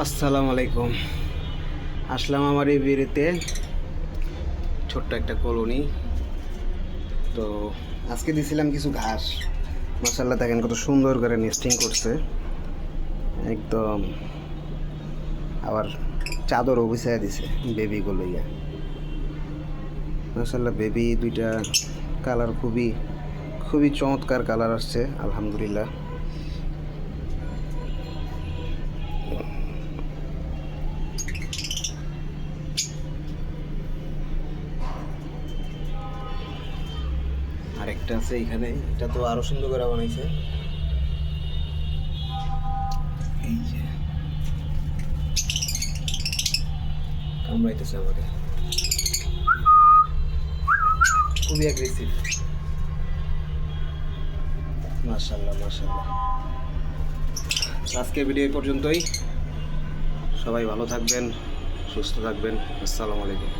আসসালামু আলাইকুম। আসলাম আমার এই বিয়েতে, ছোট্ট একটা কলোনি। তো আজকে দিছিলাম কিছু ঘাস, মাশাআল্লাহ দেখেন কত সুন্দর করে নেস্টিং করছে একদম। আবার চাদরও বিছাইয়া দিছে বেবিগুলো, ইয়া মাশাআল্লাহ বেবি দুইটা কালার খুবই খুবই চমৎকার কালার আসছে আলহামদুলিল্লাহ। আরেকটা আছে এখানে, এটা তো আরো সুন্দর করে বানাইছে। এই যে কামড়াইতেছে আমাকে, খুবই অ্যাগ্রেসিভ। মাশাআল্লাহ মাশাআল্লাহ। আজকের ভিডিও এই পর্যন্তই। সবাই ভালো থাকবেন, সুস্থ থাকবেন। আসসালামু আলাইকুম।